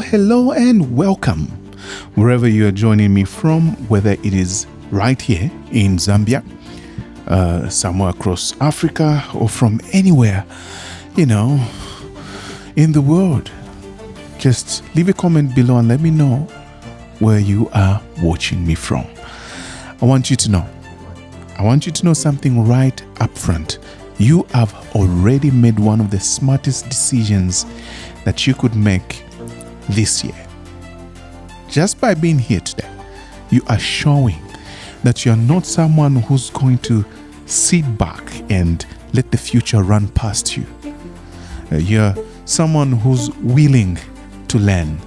Hello, and welcome wherever you are joining me from, whether it is right here in Zambia, somewhere across Africa, or from anywhere, in the world. Just leave a comment below and let me know where you are watching me from. I want you to know something right up front. You have already made one of the smartest decisions that you could make this year. Just by being here today, you are showing that you're not someone who's going to sit back and let the future run past you. You're someone who's willing to learn,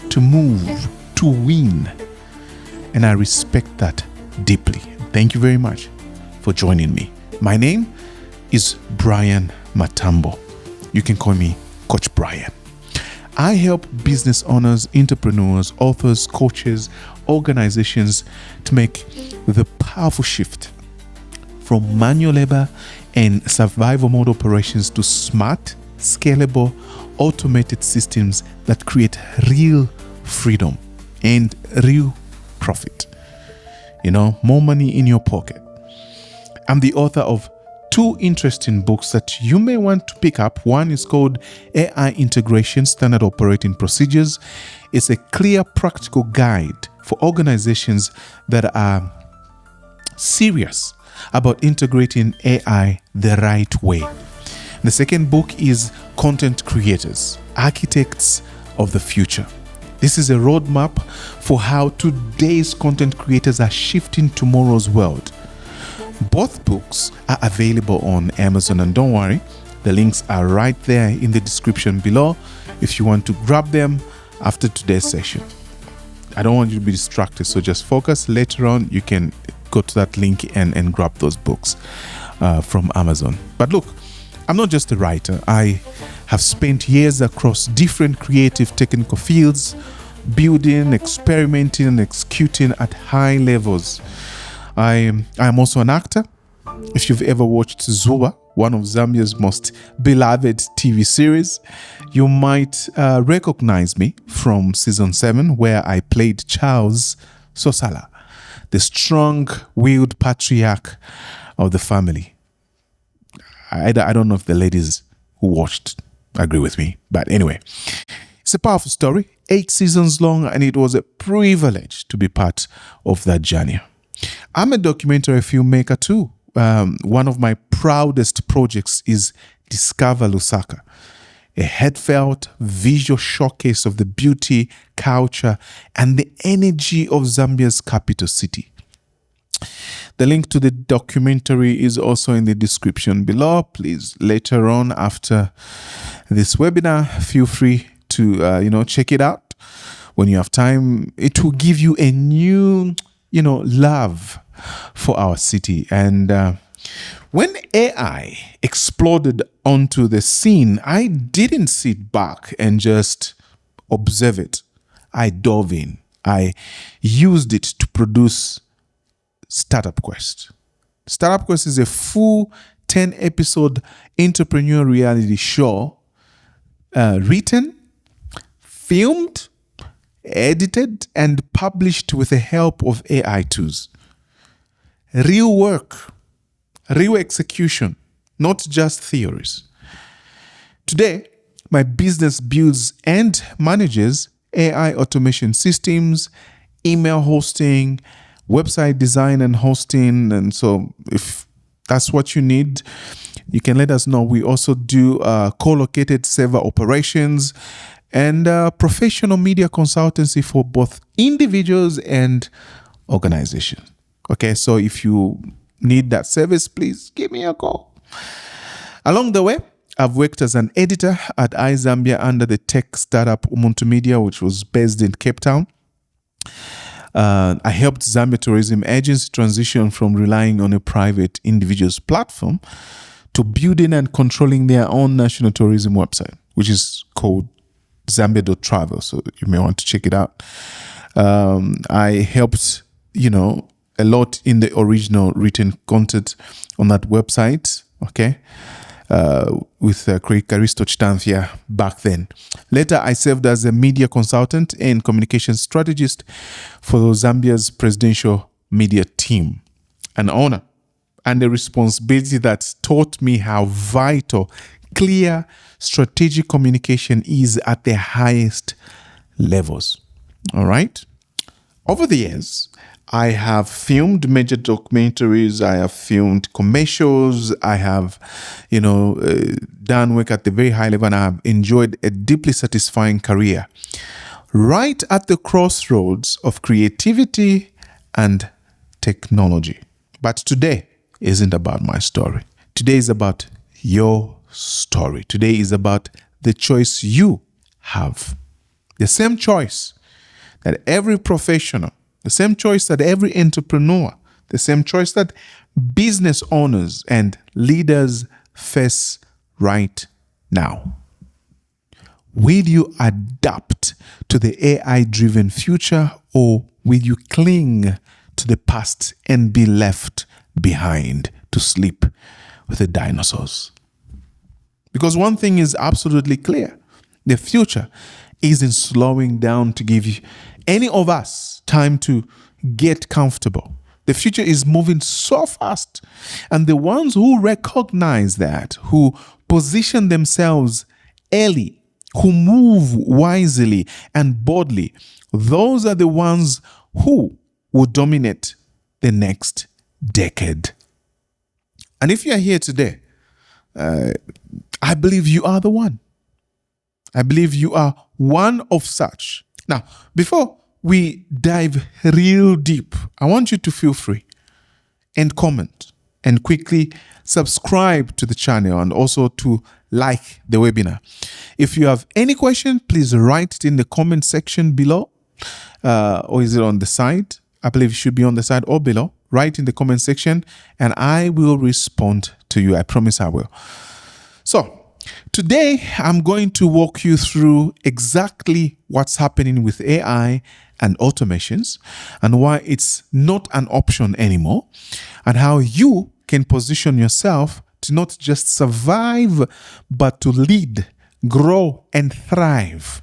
to move, to win. And I respect that deeply. Thank you very much for joining me. My name is Brian Matambo. You can call me Coach Brian. I help business owners, entrepreneurs, authors, coaches, organizations to make the powerful shift from manual labor and survival mode operations to smart, scalable, automated systems that create real freedom and real profit. More money in your pocket. I'm the author of 2 interesting books that you may want to pick up. One is called AI Integration Standard Operating Procedures. It's a clear, practical guide for organizations that are serious about integrating AI the right way. The second book is Content Creators, Architects of the Future. This is a roadmap for how today's content creators are shifting tomorrow's world. Both books are available on Amazon, and don't worry, the links are right there in the description below if you want to grab them after today's session. I don't want you to be distracted, so just focus. Later on, you can go to that link and grab those books from Amazon. But look, I'm not just a writer. I have spent years across different creative technical fields, building, experimenting, and executing at high levels. I am also an actor. If you've ever watched Zuba, one of Zambia's most beloved TV series, you might recognize me from season 7, where I played Charles Sosala, the strong-willed patriarch of the family. I don't know if the ladies who watched agree with me, but anyway, it's a powerful story, 8 seasons long, and it was a privilege to be part of that journey. I'm a documentary filmmaker too. One of my proudest projects is Discover Lusaka, a heartfelt visual showcase of the beauty, culture, and the energy of Zambia's capital city. The link to the documentary is also in the description below. Please, later on after this webinar, feel free to check it out when you have time. It will give you a new love for our city. And when AI exploded onto the scene, I didn't sit back and just observe it. I dove in. I used it to produce Startup Quest. Startup Quest is a full 10-episode entrepreneur reality show written, filmed, edited, and published with the help of AI tools. Real work, real execution, not just theories. Today, my business builds and manages AI automation systems, email hosting, website design and hosting. And so if that's what you need, you can let us know. We also do co-located server operations and professional media consultancy for both individuals and organizations. Okay, so if you need that service, please give me a call. Along the way, I've worked as an editor at iZambia under the tech startup Ubuntu Media, which was based in Cape Town. I helped Zambia Tourism Agency transition from relying on a private individual's platform to building and controlling their own national tourism website, which is called Zambia.travel. So you may want to check it out. I helped, a lot in the original written content on that website. Okay. With Karisto Chitanthia back then. Later, I served as a media consultant and communication strategist for Zambia's presidential media team. An honor and a responsibility that taught me how vital clear strategic communication is at the highest levels. All right. Over the years, I have filmed major documentaries. I have filmed commercials. I have, done work at the very high level, and I have enjoyed a deeply satisfying career right at the crossroads of creativity and technology. But today isn't about my story. Today is about your story. Today is about the choice you have. The same choice that every professional, the same choice that every entrepreneur, the same choice that business owners and leaders face right now. Will you adapt to the AI-driven future, or will you cling to the past and be left behind to sleep with the dinosaurs? Because one thing is absolutely clear. The future isn't slowing down to give any of us time to get comfortable. The future is moving so fast. And the ones who recognize that, who position themselves early, who move wisely and boldly, those are the ones who will dominate the next decade. And if you are here today, I believe you are the one. I believe you are one of such. Now, before we dive real deep, I want you to feel free and comment and quickly subscribe to the channel and also to like the webinar. If you have any question, please write it in the comment section below. Or is it on the side? I believe it should be on the side or below. Write in the comment section and I will respond to you. I promise I will. So, today, I'm going to walk you through exactly what's happening with AI and automations and why it's not an option anymore, and how you can position yourself to not just survive, but to lead, grow, and thrive.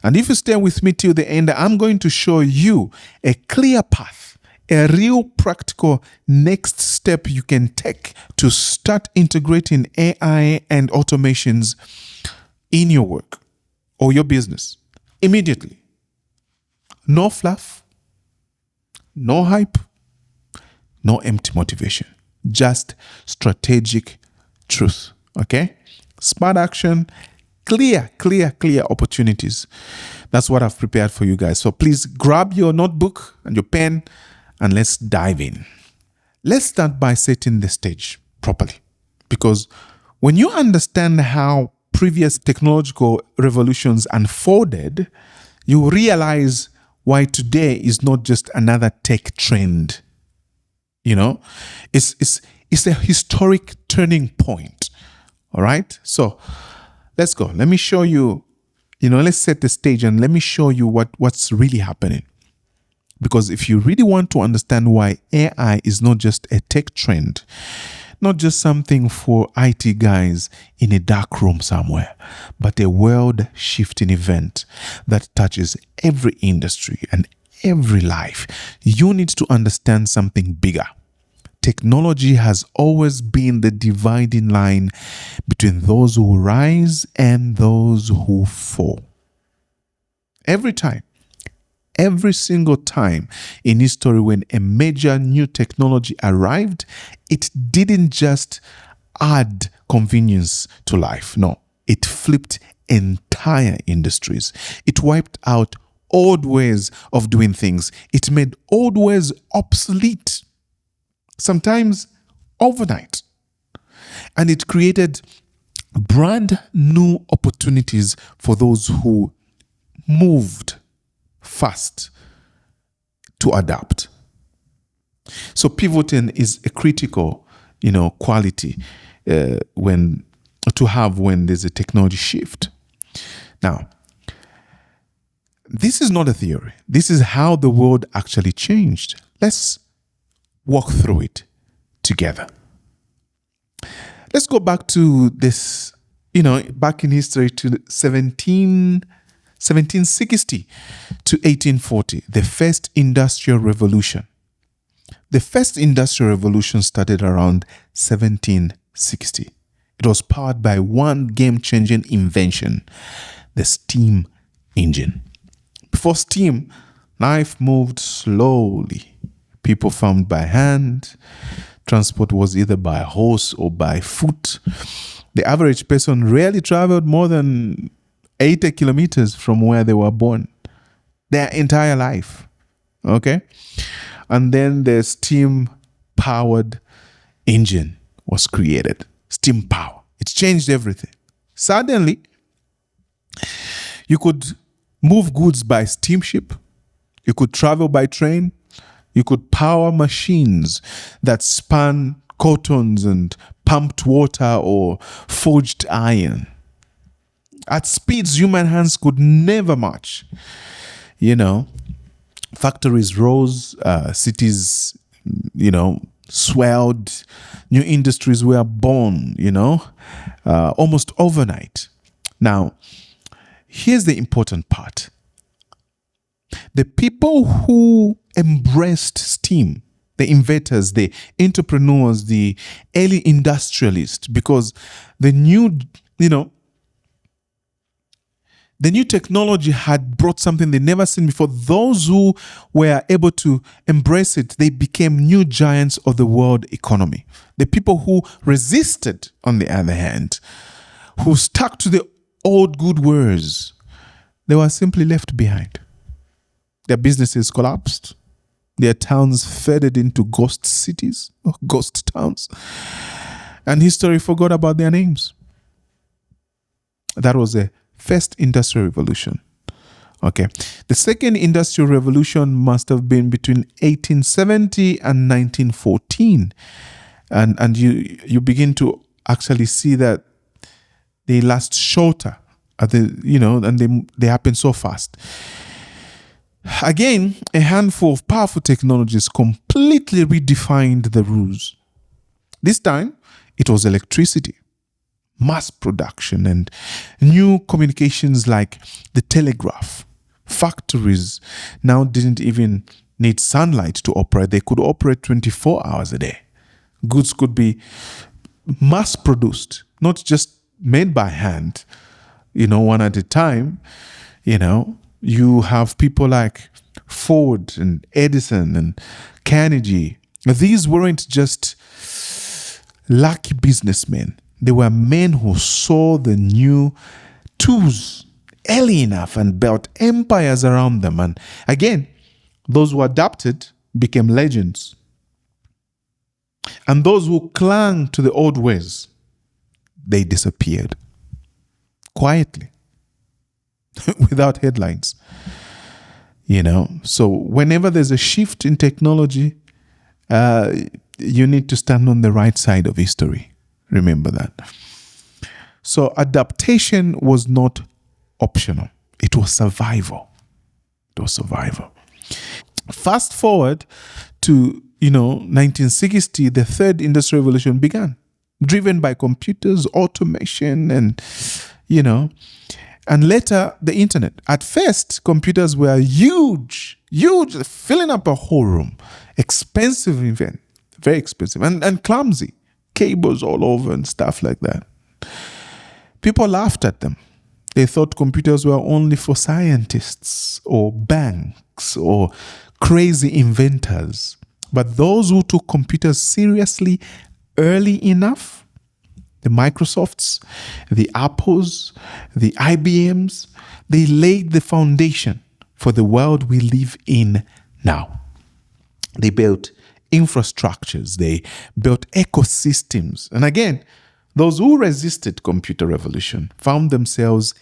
And if you stay with me till the end, I'm going to show you a clear path, a real practical next step you can take to start integrating AI and automations in your work or your business immediately. No fluff, no hype, no empty motivation, just strategic truth. Okay? Smart action, clear opportunities. That's what I've prepared for you guys. So please grab your notebook and your pen and let's dive in. Let's start by setting the stage properly. Because when you understand how previous technological revolutions unfolded, you realize why today is not just another tech trend. It's a historic turning point. All right? So let's go. Let me show you, let's set the stage and let me show you what's really happening. Because if you really want to understand why AI is not just a tech trend, not just something for IT guys in a dark room somewhere, but a world-shifting event that touches every industry and every life, you need to understand something bigger. Technology has always been the dividing line between those who rise and those who fall. Every single time in history when a major new technology arrived, it didn't just add convenience to life. No, it flipped entire industries. It wiped out old ways of doing things. It made old ways obsolete, sometimes overnight. And it created brand new opportunities for those who moved fast to adapt. So pivoting is a critical, quality when to have when there's a technology shift. Now, this is not a theory. This is how the world actually changed. Let's walk through it together. Let's go back to this, back in history to 1760 to 1840, the first industrial revolution. The first industrial revolution started around 1760. It was powered by one game-changing invention, the steam engine. Before steam, life moved slowly. People farmed by hand. Transport was either by horse or by foot. The average person rarely traveled more than 80 kilometers from where they were born their entire life. Okay? And then the steam-powered engine was created. Steam power. It changed everything. Suddenly, you could move goods by steamship. You could travel by train. You could power machines that span cottons and pumped water or forged iron at speeds human hands could never match. Factories rose, cities, swelled, new industries were born, almost overnight. Now, here's the important part. The people who embraced steam, the inventors, the entrepreneurs, the early industrialists, because the new technology had brought something they never seen before. Those who were able to embrace it, they became new giants of the world economy. The people who resisted, on the other hand, who stuck to the old good ways, they were simply left behind. Their businesses collapsed. Their towns faded into ghost cities, or ghost towns. And history forgot about their names. That was the first industrial revolution. Okay. The second industrial revolution must have been between 1870 and 1914. And you begin to actually see that they last shorter and they happen so fast. Again, a handful of powerful technologies completely redefined the rules. This time, it was electricity, mass production, and new communications like the telegraph. Factories now didn't even need sunlight to operate. They could operate 24 hours a day. Goods could be mass produced, not just made by hand, one at a time. You have people like Ford and Edison and Carnegie. These weren't just lucky businessmen. They were men who saw the new tools early enough and built empires around them. And again, those who adapted became legends. And those who clung to the old ways, they disappeared quietly. Without headlines, So whenever there's a shift in technology, you need to stand on the right side of history. Remember that. So adaptation was not optional. It was survival. Fast forward to, 1960, the third industrial revolution began, driven by computers, automation, and, and later, the internet. At first, computers were huge, filling up a whole room. Expensive event, very expensive, and clumsy. Cables all over and stuff like that. People laughed at them. They thought computers were only for scientists or banks or crazy inventors. But those who took computers seriously early enough, the Microsofts, the Apples, the IBMs, they laid the foundation for the world we live in now. They built infrastructures, they built ecosystems. And again, those who resisted computer revolution found themselves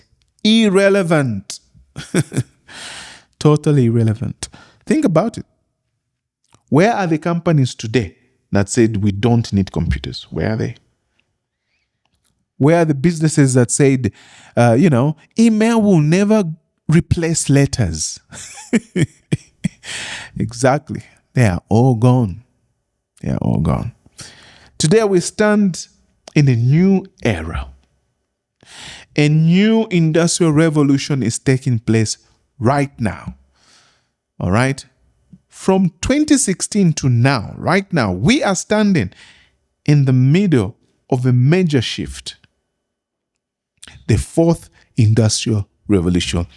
irrelevant. Totally irrelevant. Think about it. Where are the companies today that said we don't need computers? Where are they? Where are the businesses that said, email will never replace letters? Exactly. They are all gone. They are all gone. Today we stand in a new era. A new industrial revolution is taking place right now. All right? From 2016 to now, right now, we are standing in the middle of a major shift. The fourth industrial revolution,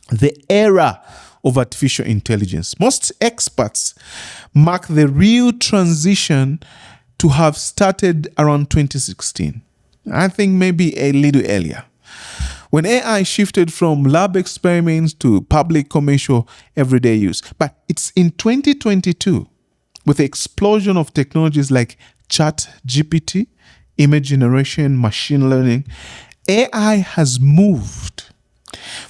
the era of artificial intelligence. Most experts mark the real transition to have started around 2016. I think maybe a little earlier, when AI shifted from lab experiments to public commercial everyday use. But it's in 2022, with the explosion of technologies like ChatGPT, image generation, machine learning, AI has moved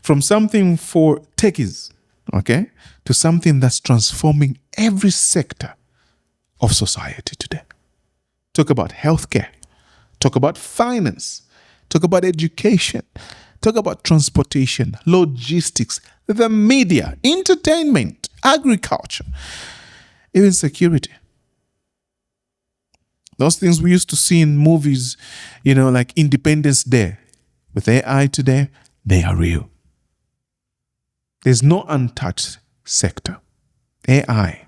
from something for techies, okay, to something that's transforming every sector of society today. Talk about healthcare, talk about finance, talk about education, talk about transportation, logistics, the media, entertainment, agriculture, even security. Those things we used to see in movies, like Independence Day. With AI today, they are real. There's no untouched sector. AI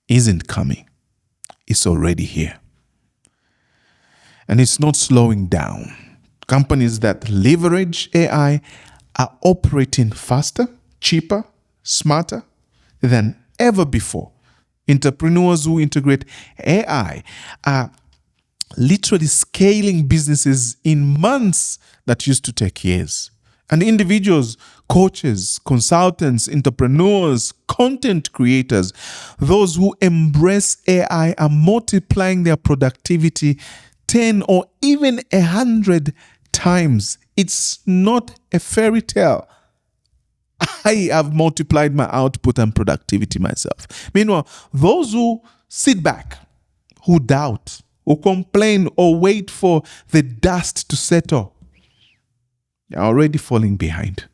isn't coming. It's already here. And it's not slowing down. Companies that leverage AI are operating faster, cheaper, smarter than ever before. Entrepreneurs who integrate AI are literally scaling businesses in months that used to take years. And individuals, coaches, consultants, entrepreneurs, content creators, those who embrace AI are multiplying their productivity 10 or even 100 times. It's not a fairy tale. I have multiplied my output and productivity myself. Meanwhile, those who sit back, who doubt, who complain or wait for the dust to settle, they're already falling behind.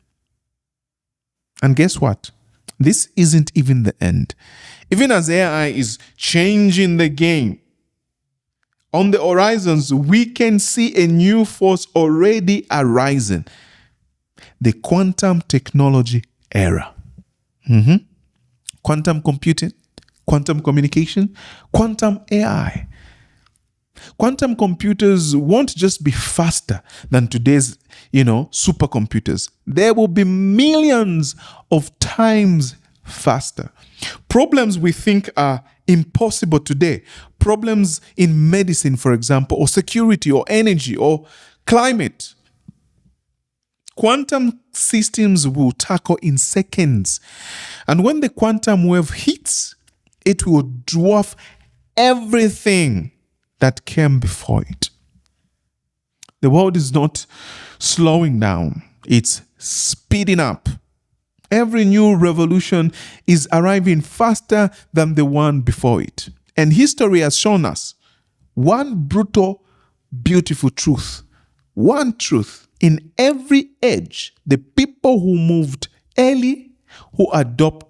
And guess what? This isn't even the end. Even as AI is changing the game, on the horizons, we can see a new force already arising. The quantum technology era. Quantum computing, quantum communication, quantum AI. Quantum computers won't just be faster than today's, supercomputers. They will be millions of times faster. Problems we think are impossible today, problems in medicine, for example, or security, or energy, or climate, quantum systems will tackle in seconds. And when the quantum wave hits, it will dwarf everything that came before it. The world is not slowing down, it's speeding up. Every new revolution is arriving faster than the one before it. And history has shown us one brutal, beautiful truth. One truth. In every age, the people who moved early, who adapted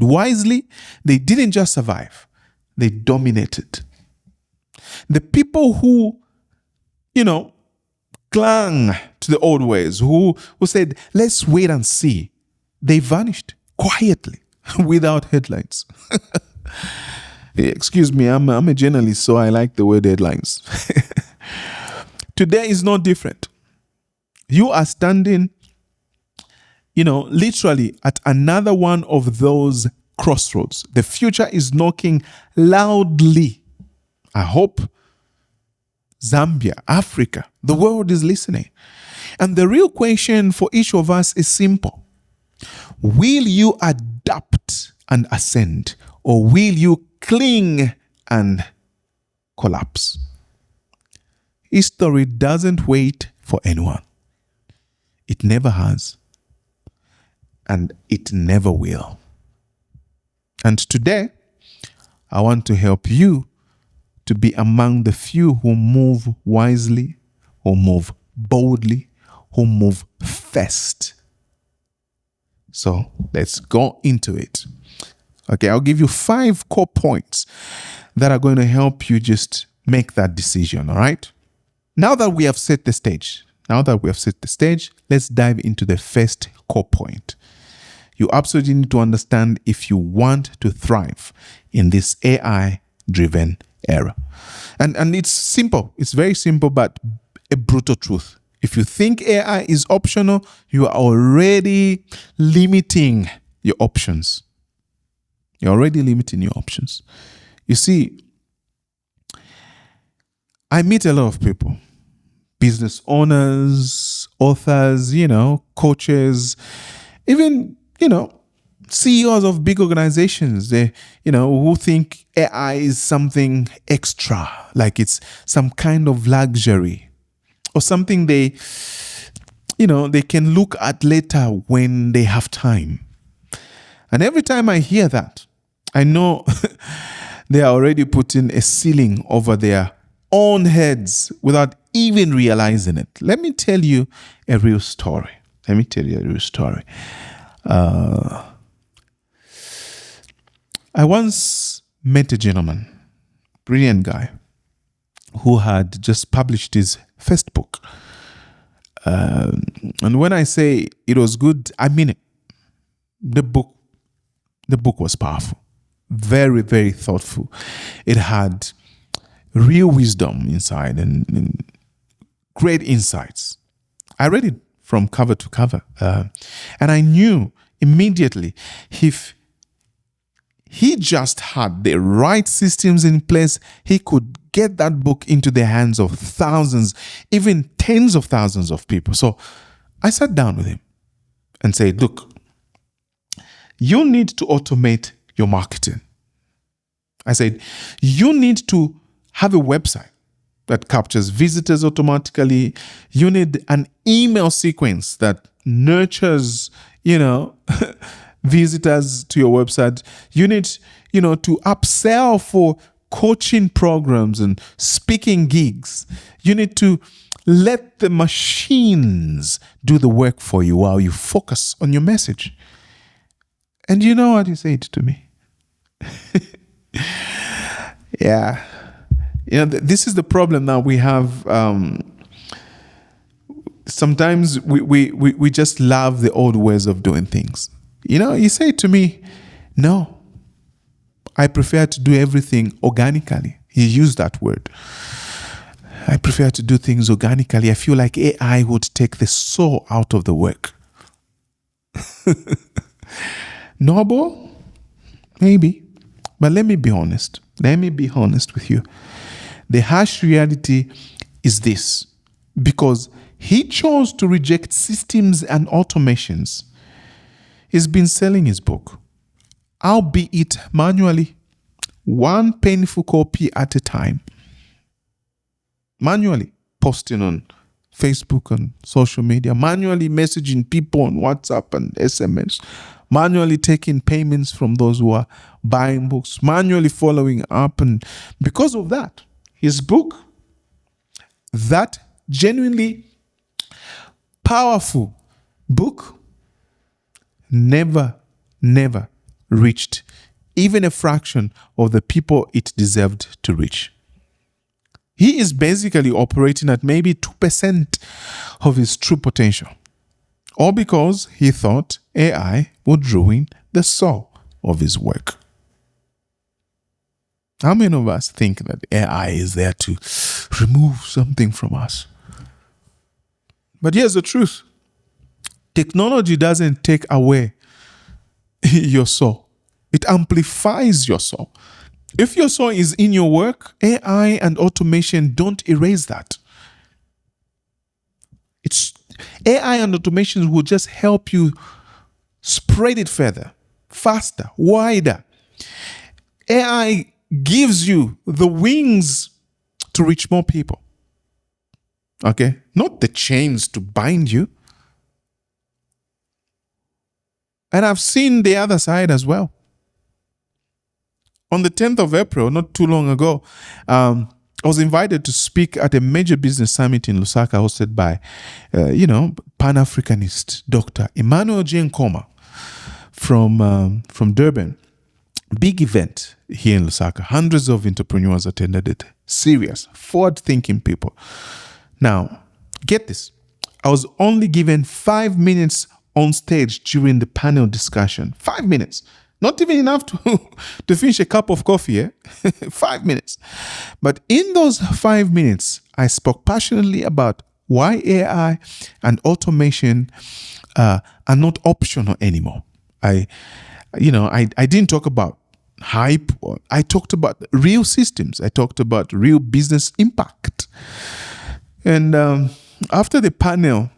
wisely, they didn't just survive, they dominated. The people who, clung to the old ways, who said, let's wait and see, they vanished quietly without headlines. Excuse me, I'm a journalist, so I like the word headlines. Today is not different. You are standing, literally at another one of those crossroads. The future is knocking loudly. I hope Zambia, Africa, the world is listening. And the real question for each of us is simple. Will you adapt and ascend, or will you cling and collapse? History doesn't wait for anyone. It never has. And it never will. And today, I want to help you to be among the few who move wisely, who move boldly, who move fast. So let's go into it. Okay, I'll give you 5 core points that are going to help you just make that decision, all right? Now that we have set the stage, let's dive into the first core point. You absolutely need to understand if you want to thrive in this AI-driven era. And it's simple. It's very simple, but a brutal truth. If you think AI is optional, you are already limiting your options. You're already limiting your options. You see, I meet a lot of people, business owners, authors, coaches, even, CEOs of big organizations, who think AI is something extra, like it's some kind of luxury or something they can look at later when they have time. And every time I hear that, I know they are already putting a ceiling over their own heads without even realizing it. Let me tell you a real story. I once met a gentleman, brilliant guy, who had just published his first book. And when I say it was good, I mean it. The book was powerful, very, very thoughtful. It had real wisdom inside and great insights. I read it from cover to cover, and I knew immediately if he just had the right systems in place, he could get that book into the hands of thousands, even tens of thousands of people. So I sat down with him and said, look, you need to automate your marketing. I said, you need to have a website that captures visitors automatically. You need an email sequence that nurtures, visitors to your website. You need, to upsell for coaching programs and speaking gigs. You need to let the machines do the work for you while you focus on your message. And you know what he said to me? Yeah. This is the problem now we have. Sometimes we just love the old ways of doing things. He said to me, no, I prefer to do everything organically. He used that word. I prefer to do things organically. I feel like AI would take the soul out of the work. Noble? Maybe. But let me be honest. With you. The harsh reality is this. Because he chose to reject systems and automations, he's been selling his book, albeit manually, one painful copy at a time. Manually posting on Facebook and social media, manually messaging people on WhatsApp and SMS, manually taking payments from those who are buying books, manually following up. And because of that, his book, that genuinely powerful book, never reached even a fraction of the people it deserved to reach. He is basically operating at maybe 2% of his true potential. All because he thought AI would ruin the soul of his work. How many of us think that AI is there to remove something from us? But here's the truth. Technology doesn't take away your soul. It amplifies your soul. If your soul is in your work, AI and automation don't erase that. AI and automation will just help you spread it further, faster, wider. AI gives you the wings to reach more people. Okay? Not the chains to bind you. And I've seen the other side as well. On the 10th of April, not too long ago, I was invited to speak at a major business summit in Lusaka hosted by, Pan-Africanist Dr. Emmanuel Nkoma from Durban. Big event here in Lusaka. Hundreds of entrepreneurs attended it. Serious, forward-thinking people. Now, get this. I was only given 5 minutes on stage during the panel discussion. 5 minutes. Not even enough to finish a cup of coffee, eh? 5 minutes. But in those 5 minutes, I spoke passionately about why AI and automation are not optional anymore. I didn't talk about hype. I talked about real systems. I talked about real business impact. And after the panel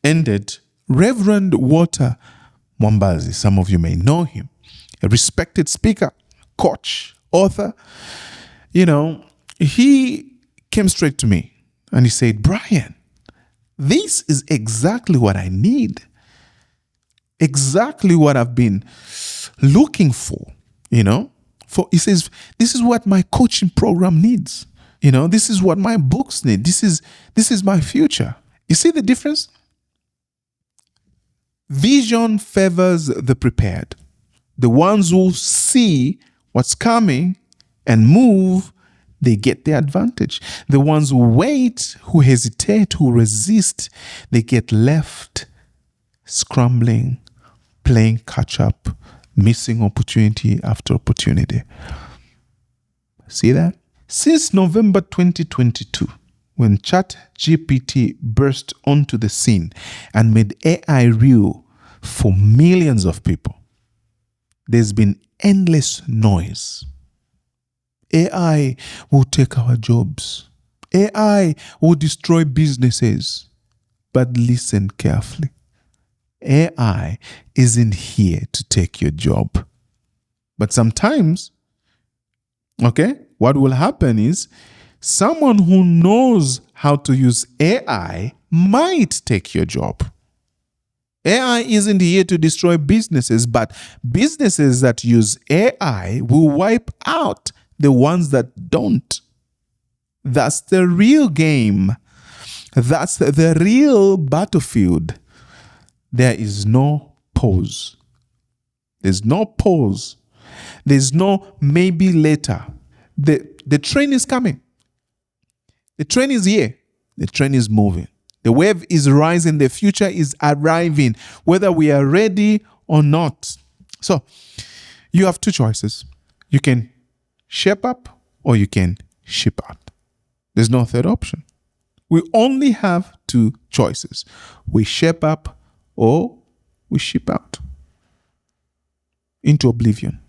ended, Reverend Walter Mwambazi, some of you may know him, a respected speaker, coach, author, he came straight to me and he said, Brian, this is exactly what I need. Exactly what I've been looking for, he says, this is what my coaching program needs. This is what my books need. This is my future. You see the difference? Vision favors the prepared. The ones who see what's coming and move, they get the advantage. The ones who wait, who hesitate, who resist, they get left scrambling, playing catch up, missing opportunity after opportunity. See that? Since November 2022, when ChatGPT burst onto the scene and made AI real for millions of people, there's been endless noise. AI will take our jobs. AI will destroy businesses. But listen carefully. AI isn't here to take your job. But sometimes, what will happen is someone who knows how to use AI might take your job. AI isn't here to destroy businesses, but businesses that use AI will wipe out the ones that don't. That's the real game. That's the real battlefield. There is no pause. There's no pause. There's no maybe later. The train is coming. The train is here. The train is moving. The wave is rising. The future is arriving, whether we are ready or not. So, you have two choices. You can shape up or you can ship out. There's no third option. We only have two choices. We shape up or we ship out into oblivion.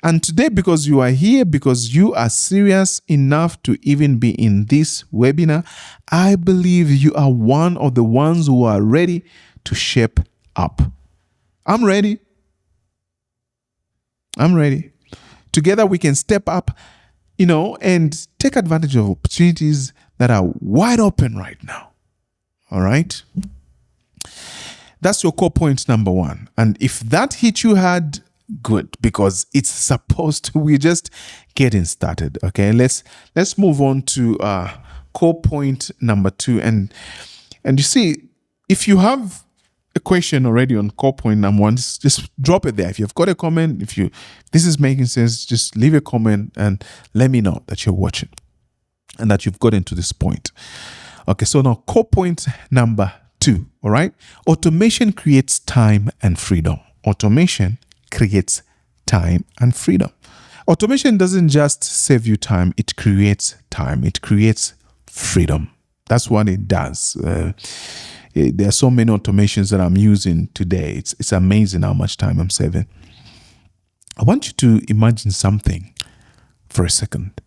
And today, because you are here, because you are serious enough to even be in this webinar, I believe you are one of the ones who are ready to shape up. I'm ready. I'm ready. Together we can step up, and take advantage of opportunities that are wide open right now. All right? That's your core point number one. And if that hit you hard, good, because it's supposed to. We're just getting started. Okay, let's move on to core point number two. And you see, if you have a question already on core point number one, just drop it there. If you've got a comment, if this is making sense, just leave a comment and let me know that you're watching and that you've gotten to this point. Okay, so now core point number two. All right, automation creates time and freedom. Automation creates time and freedom. Automation doesn't just save you time, it creates time. It creates freedom. That's what it does. There are so many automations that I'm using today. It's amazing how much time I'm saving. I want you to imagine something for a second.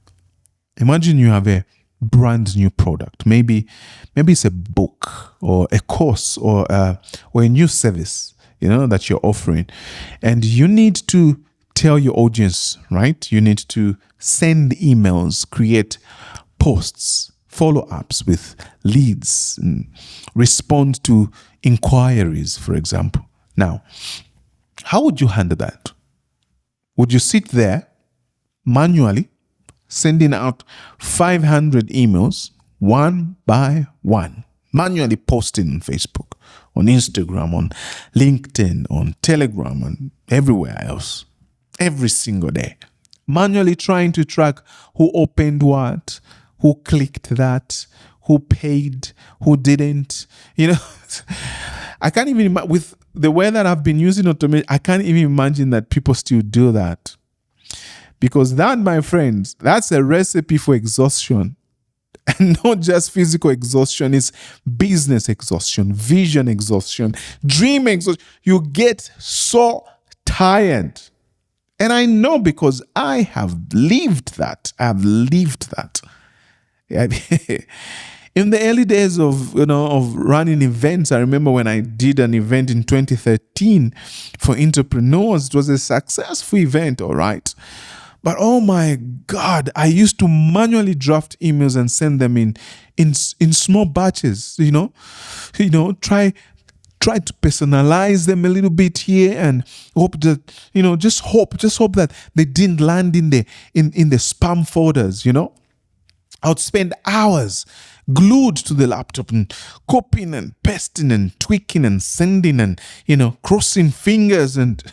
Imagine you have a brand new product. Maybe it's a book or a course or a new service, that you're offering. And you need to tell your audience, right? You need to send emails, create posts, follow-ups with leads, and respond to inquiries, for example. Now, how would you handle that? Would you sit there manually sending out 500 emails one by one, manually posting on Facebook, on Instagram, on LinkedIn, on Telegram, and everywhere else, every single day, manually trying to track who opened what, who clicked that, who paid, who didn't? I can't even imagine, with the way that I've been using automation, I can't even imagine that people still do that. Because that, my friends, that's a recipe for exhaustion. And not just physical exhaustion, it's business exhaustion, vision exhaustion, dream exhaustion. You get so tired. And I know because I have lived that. I've lived that. In the early days of running events, I remember when I did an event in 2013 for entrepreneurs. It was a successful event, all right. But oh my God, I used to manually draft emails and send them in small batches. Try to personalize them a little bit here and hope that just hope that they didn't land in the spam folders. I would spend hours glued to the laptop and copying and pasting and tweaking and sending and, crossing fingers. And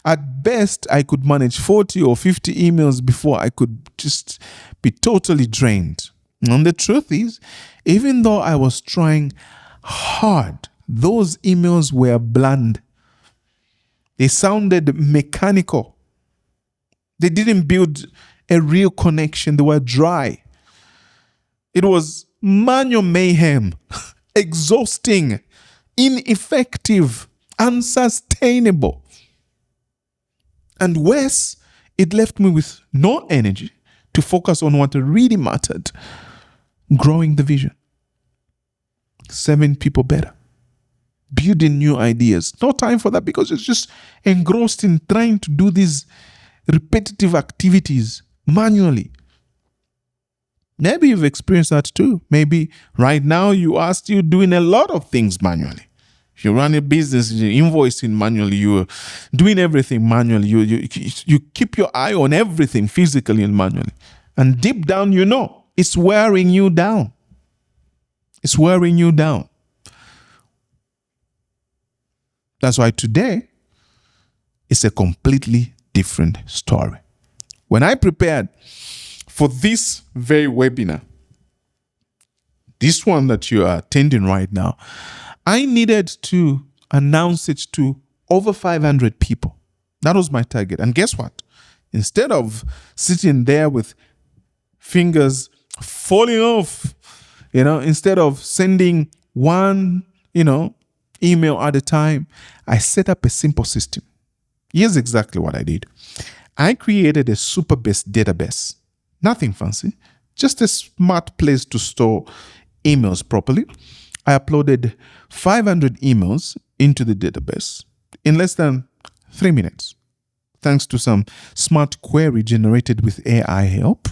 at best, I could manage 40 or 50 emails before I could just be totally drained. And the truth is, even though I was trying hard, those emails were bland. They sounded mechanical. They didn't build a real connection. They were dry. It was manual mayhem, exhausting, ineffective, unsustainable. And worse, it left me with no energy to focus on what really mattered: growing the vision, serving people better, building new ideas. No time for that because it's just engrossed in trying to do these repetitive activities manually. Maybe you've experienced that too. Maybe right now you are still doing a lot of things manually. You run a business, you're invoicing manually, you're doing everything manually. You keep your eye on everything physically and manually. And deep down, it's wearing you down. It's wearing you down. That's why today, it's a completely different story. When I prepared for this very webinar, this one that you are attending right now, I needed to announce it to over 500 people. That was my target. And guess what? Instead of sitting there with fingers falling off, instead of sending one, email at a time, I set up a simple system. Here's exactly what I did. I created a super-based database. Nothing fancy, just a smart place to store emails properly. I uploaded 500 emails into the database in less than 3 minutes, thanks to some smart query generated with AI help.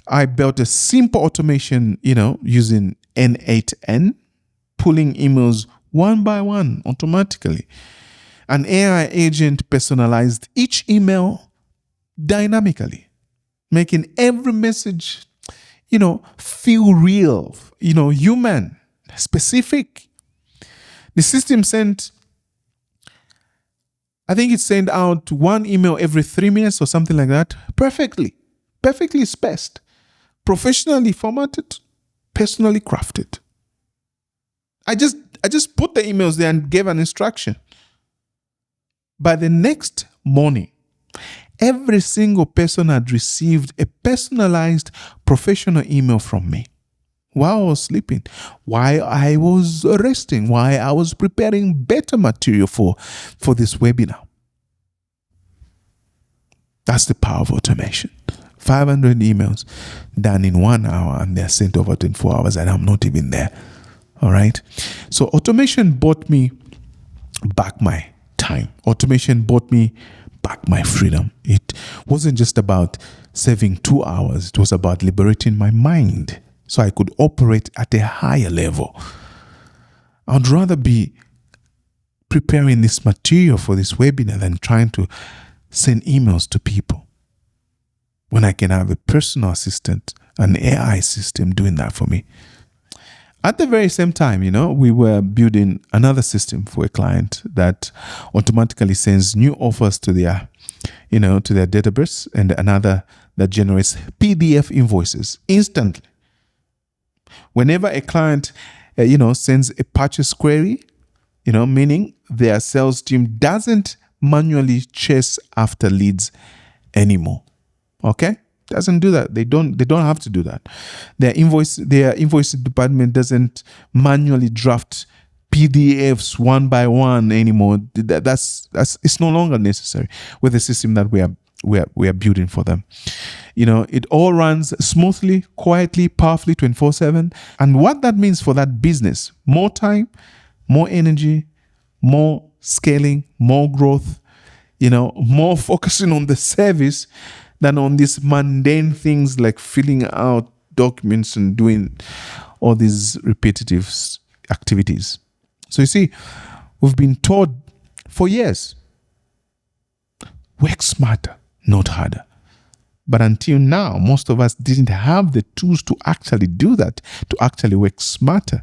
I built a simple automation, using N8N, pulling emails one by one automatically. An AI agent personalized each email dynamically, making every message, feel real, human, specific. The system sent out one email every 3 minutes or something like that, perfectly spaced, professionally formatted, personally crafted. I just put the emails there and gave an instruction. By the next morning, every single person had received a personalized professional email from me while I was sleeping, while I was resting, while I was preparing better material for this webinar. That's the power of automation. 500 emails done in 1 hour and they're sent over 24 hours and I'm not even there. All right. So automation bought me back my time. Automation bought me back my freedom. It wasn't just about saving 2 hours. It was about liberating my mind so I could operate at a higher level. I'd rather be preparing this material for this webinar than trying to send emails to people when I can have a personal assistant, an AI system doing that for me? At the very same time, we were building another system for a client that automatically sends new offers to their database, and another that generates PDF invoices instantly. Whenever a client, sends a purchase query, meaning their sales team doesn't manually chase after leads anymore. Okay? Doesn't do that. They don't have to do that. Their invoice department doesn't manually draft PDFs one by one anymore. That's it's no longer necessary with the system that we are building for them. It all runs smoothly, quietly, powerfully, 24/7. And what that means for that business: more time, more energy, more scaling, more growth, more focusing on the service than on these mundane things like filling out documents and doing all these repetitive activities. So you see, we've been taught for years, work smarter, not harder. But until now, most of us didn't have the tools to actually do that, to actually work smarter.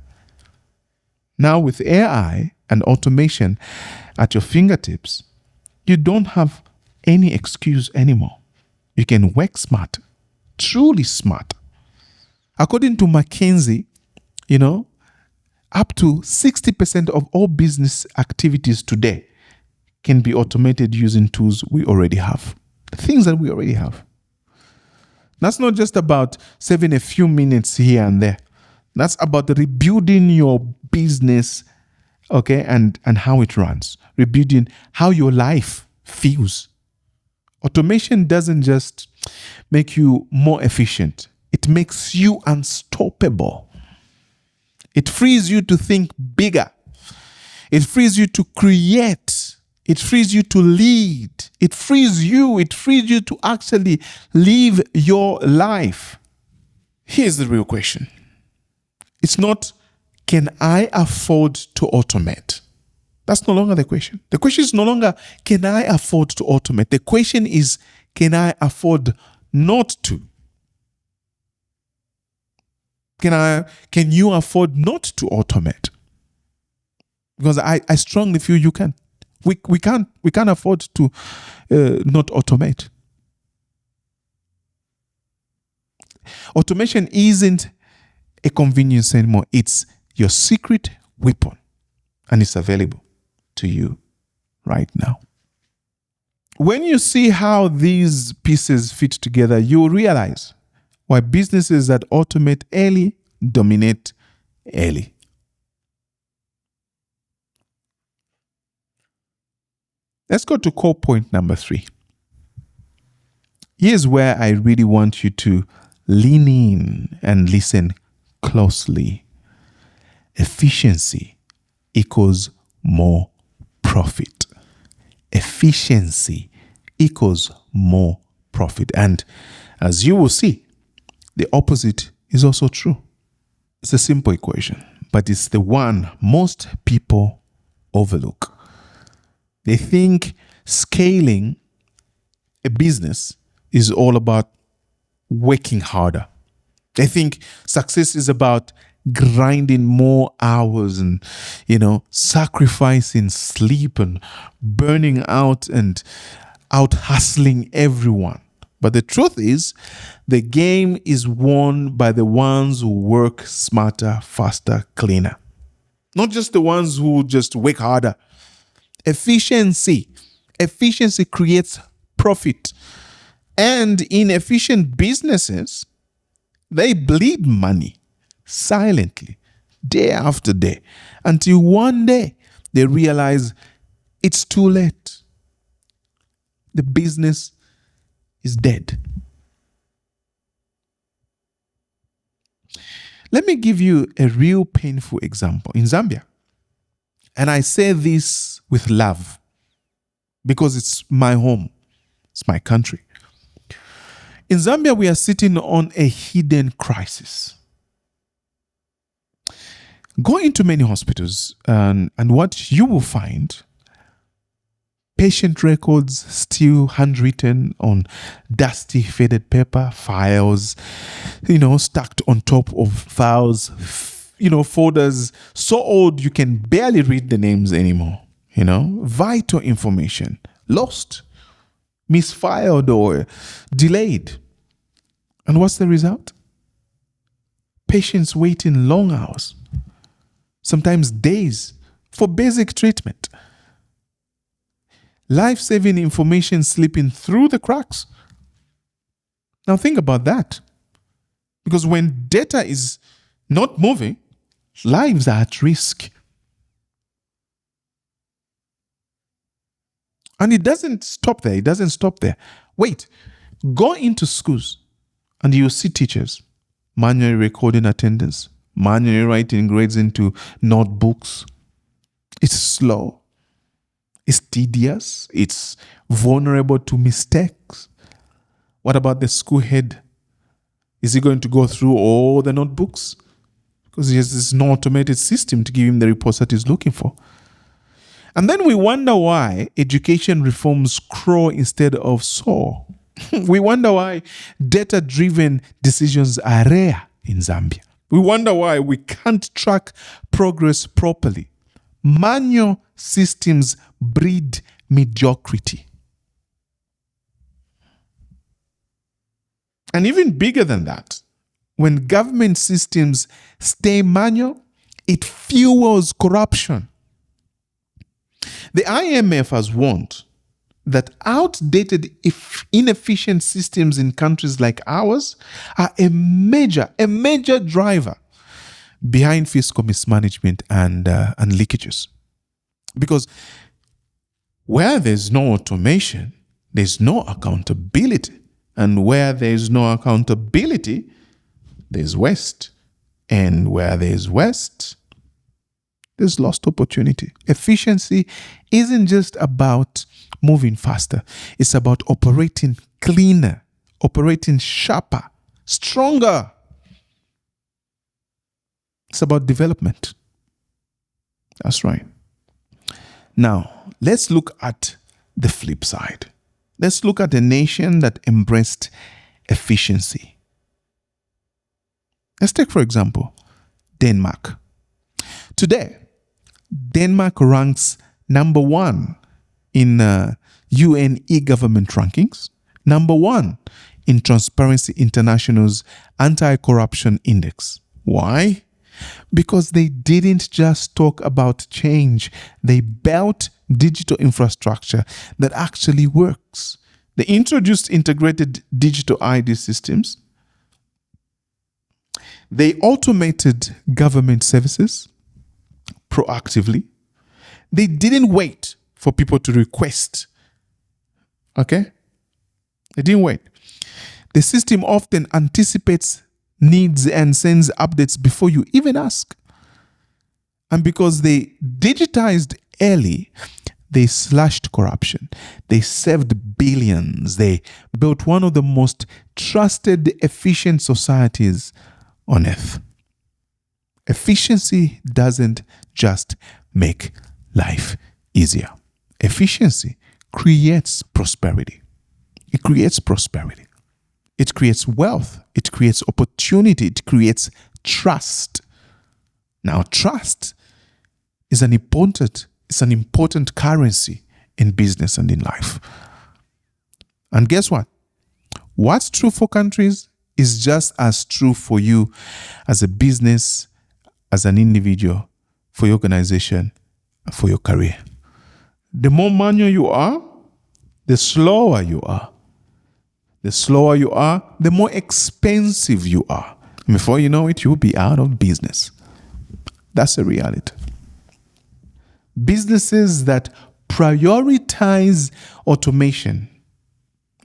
Now with AI and automation at your fingertips, you don't have any excuse anymore. You can work smart, truly smart. According to McKinsey, up to 60% of all business activities today can be automated using tools we already have, things that we already have. That's not just about saving a few minutes here and there. That's about rebuilding your business, okay, and how it runs, rebuilding how your life feels. Automation doesn't just make you more efficient. It makes you unstoppable. It frees you to think bigger. It frees you to create. It frees you to lead. It frees you to actually live your life. Here's the real question. It's not, can I afford to automate? That's no longer the question. The question is no longer, can I afford to automate? The question is, can I afford not to? Can you afford not to automate? Because I strongly feel you can. We can't afford to not automate. Automation isn't a convenience anymore. It's your secret weapon, and it's available to you right now. When you see how these pieces fit together, you realize why businesses that automate early dominate early. Let's go to core point number 3. Here's where I really want you to lean in and listen closely. Efficiency equals more profit. Efficiency equals more profit. And as you will see, the opposite is also true. It's a simple equation, but it's the one most people overlook. They think scaling a business is all about working harder. They think success is about grinding more hours and, sacrificing sleep and burning out and out hustling everyone. But the truth is, the game is won by the ones who work smarter, faster, cleaner. Not just the ones who just work harder. Efficiency creates profit. And inefficient businesses, they bleed money silently, day after day, until one day they realize it's too late. The business is dead. Let me give you a real painful example. In Zambia, and I say this with love because it's my home, it's my country. In Zambia, we are sitting on a hidden crisis. Go into many hospitals, and what you will find, patient records still handwritten on dusty faded paper, files, stacked on top of files, folders so old you can barely read the names anymore. Vital information lost, misfiled, or delayed. And what's the result? Patients waiting long hours, sometimes days, for basic treatment. Life-saving information slipping through the cracks. Now think about that. Because when data is not moving, lives are at risk. And it doesn't stop there. Wait, go into schools and you'll see teachers manually recording attendance, manually writing grades into notebooks. It's slow. It's tedious. It's vulnerable to mistakes. What about the school head? Is he going to go through all the notebooks? Because he has this no automated system to give him the reports that he's looking for. And then we wonder why education reforms crawl instead of soar. We wonder why data-driven decisions are rare in Zambia. We wonder why we can't track progress properly. Manual systems breed mediocrity. And even bigger than that, when government systems stay manual, it fuels corruption. The IMF has warned that outdated, inefficient systems in countries like ours are a major driver behind fiscal mismanagement and leakages. Because where there's no automation, there's no accountability. And where there's no accountability, there's waste. And where there's waste, there's lost opportunity. Efficiency isn't just about moving faster. It's about operating cleaner, operating sharper, stronger. It's about development. That's right. Now, let's look at the flip side. Let's look at a nation that embraced efficiency. Let's take, for example, Denmark. Today, Denmark ranks number 1 in UN e-government rankings, number 1 in Transparency International's anti-corruption index. Why? Because they didn't just talk about change, they built digital infrastructure that actually works. They introduced integrated digital ID systems. They automated government services proactively. They didn't wait for people to request. Okay? They didn't wait. The system often anticipates needs and sends updates before you even ask. And because they digitized early, they slashed corruption. They saved billions. They built one of the most trusted, efficient societies on earth. Efficiency doesn't just make life easier. Efficiency creates prosperity. It creates prosperity. It creates wealth. It creates opportunity. It creates trust. Now, trust is an important currency in business and in life. And guess what? What's true for countries is just as true for you as a business, as an individual, for your organization, for your career. The more manual you are, the slower you are. The slower you are, the more expensive you are. Before you know it, you'll be out of business. That's a reality. Businesses that prioritize automation,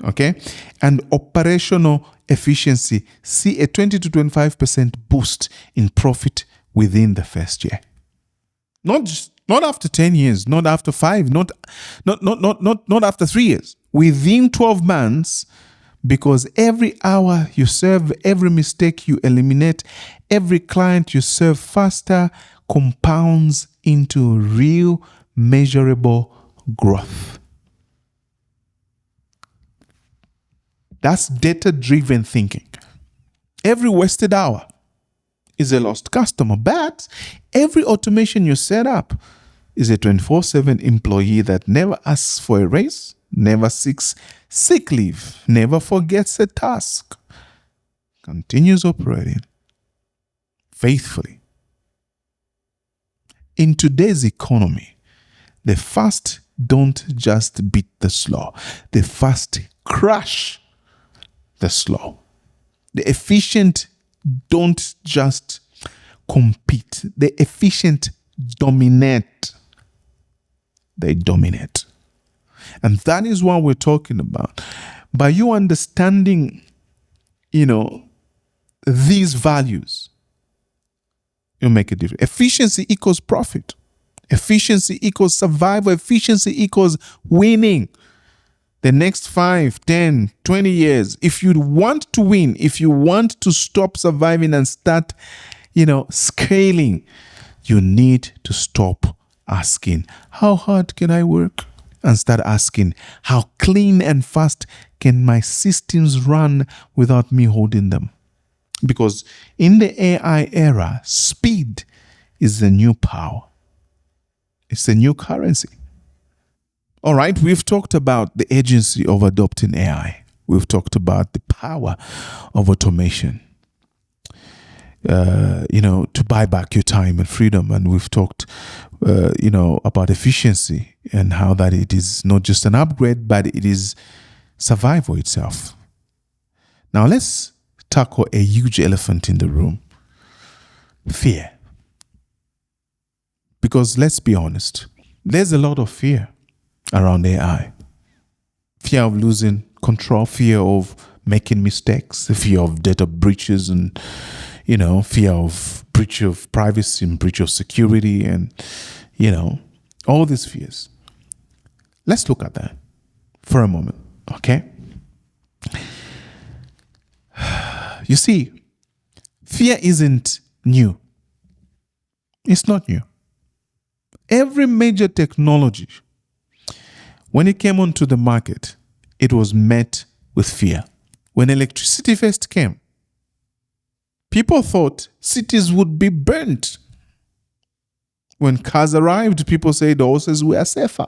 okay, and operational efficiency see a 20 to 25% boost in profit within the first year. Not after 10 years, not after 5, not after 3 years. Within 12 months, because every hour you serve, every mistake you eliminate, every client you serve faster, compounds into real measurable growth. That's data-driven thinking. Every wasted hour is a lost customer, but every automation you set up is a 24/7 employee that never asks for a raise, never seeks sick leave, never forgets a task, continues operating faithfully. In today's economy, the fast don't just beat the slow, the fast crush the slow. The efficient don't just compete, the efficient dominate. They dominate. And that is what we're talking about. By you understanding, these values, you make a difference. Efficiency equals profit. Efficiency equals survival. Efficiency equals winning. The next 5, 10, 20 years, if you want to win, if you want to stop surviving and start, scaling, you need to stop asking, how hard can I work? And start asking, how clean and fast can my systems run without me holding them? Because in the AI era, speed is the new power. It's the new currency. All right, we've talked about the agency of adopting AI. We've talked about the power of automation, to buy back your time and freedom. And we've talked, about efficiency and how that it is not just an upgrade, but it is survival itself. Now let's tackle a huge elephant in the room: fear. Because let's be honest, there's a lot of fear around AI. Fear of losing control, fear of making mistakes, fear of data breaches, and fear of breach of privacy and breach of security, and all these fears. Let's look at that for a moment, okay? You see, fear isn't new. It's not new. Every major technology, when it came onto the market, it was met with fear. When electricity first came, people thought cities would be burnt. When cars arrived, people said the horses were safer.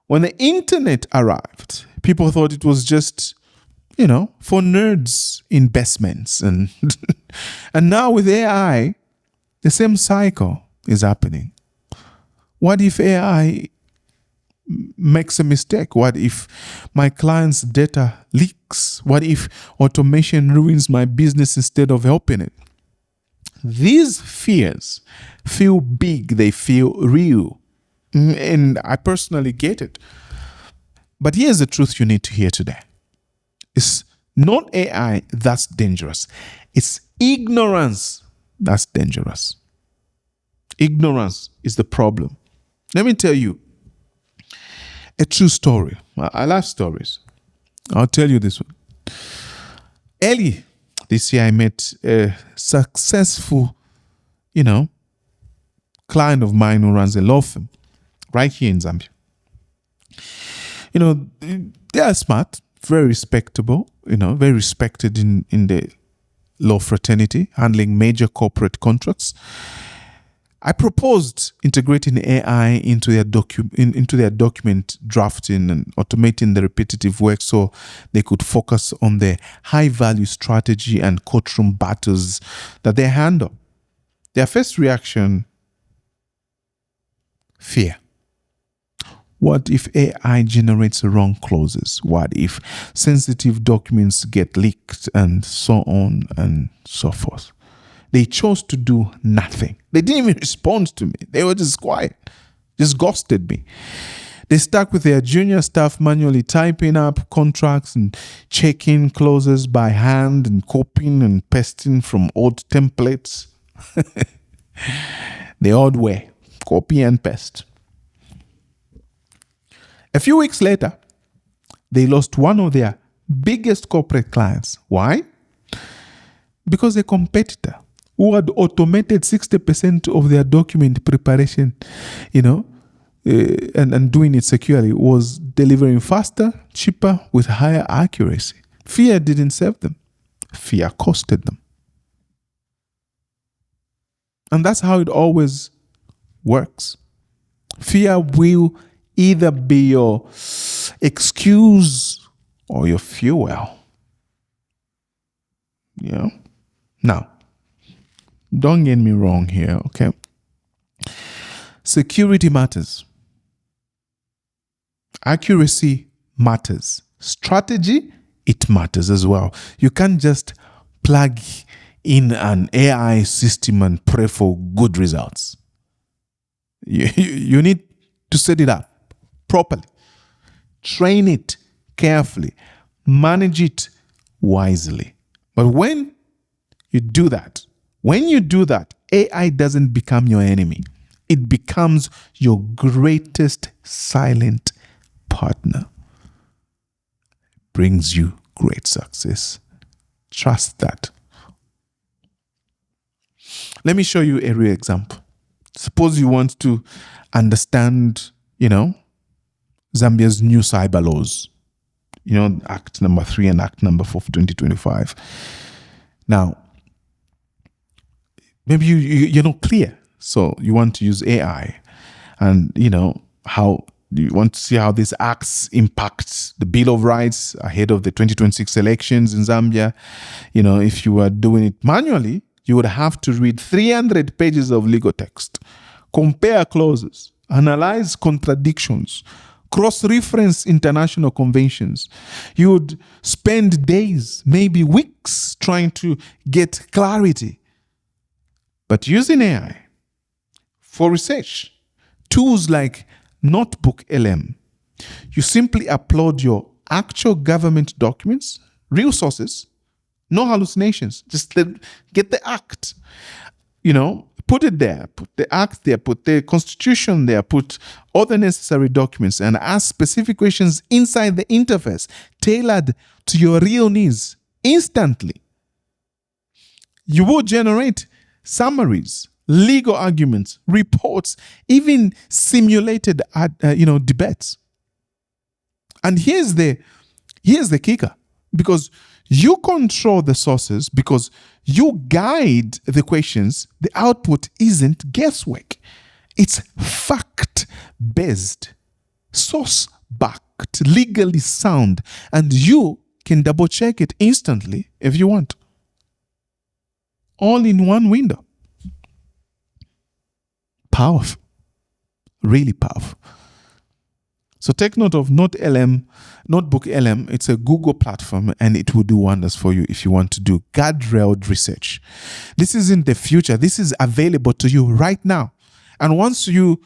When the internet arrived, people thought it was just, for nerds investments. And and now with AI, the same cycle is happening. What if AI makes a mistake? What if my client's data leaks? What if automation ruins my business instead of helping it? These fears feel big, they feel real. And I personally get it. But here's the truth you need to hear today. It's not AI that's dangerous. It's ignorance that's dangerous. Ignorance is the problem. Let me tell you a true story. I love stories. I'll tell you this one. Early this year, I met a successful, client of mine who runs a law firm right here in Zambia. They are smart, very respectable, very respected in the law fraternity, handling major corporate contracts. I proposed integrating AI into their document drafting and automating the repetitive work so they could focus on the high-value strategy and courtroom battles that they handle. Their first reaction: fear. What if AI generates wrong clauses? What if sensitive documents get leaked, and so on and so forth? They chose to do nothing. They didn't even respond to me. They were just quiet, just ghosted me. They stuck with their junior staff manually typing up contracts and checking clauses by hand and copying and pasting from old templates. The old way, copy and paste. A few weeks later, they lost one of their biggest corporate clients. Why? Because a competitor who had automated 60% of their document preparation, and doing it securely, was delivering faster, cheaper, with higher accuracy. Fear didn't save them. Fear costed them. And that's how it always works. Fear will either be your excuse or your fuel. Now, don't get me wrong here, okay? Security matters. Accuracy matters. Strategy, it matters as well. You can't just plug in an AI system and pray for good results. You need to set it up properly. Train it carefully. Manage it wisely. But when you do that, AI doesn't become your enemy. It becomes your greatest silent partner. Brings you great success. Trust that. Let me show you a real example. Suppose you want to understand, Zambia's new cyber laws. Act number 3 and Act number 4 of 2025. Now, maybe you're not clear. So you want to use AI and, how you want to see how these acts impact the Bill of Rights ahead of the 2026 elections in Zambia. If you were doing it manually, you would have to read 300 pages of legal text, compare clauses, analyze contradictions, cross-reference international conventions. You would spend days, maybe weeks, trying to get clarity. But using AI for research, tools like Notebook LM, you simply upload your actual government documents, real sources, no hallucinations. Just get the act, put it there, put the act there, put the constitution there, put all the necessary documents, and ask specific questions inside the interface tailored to your real needs instantly. You will generate summaries, legal arguments, reports, even simulated debates. And here's the kicker, because you control the sources, because you guide the questions, the output isn't guesswork. It's fact-based, source-backed, legally sound, and you can double-check it instantly if you want. All in one window. Powerful. Really powerful. So take note of Notebook LM. It's a Google platform and it will do wonders for you if you want to do guardrailed research. This isn't the future. This is available to you right now. And once you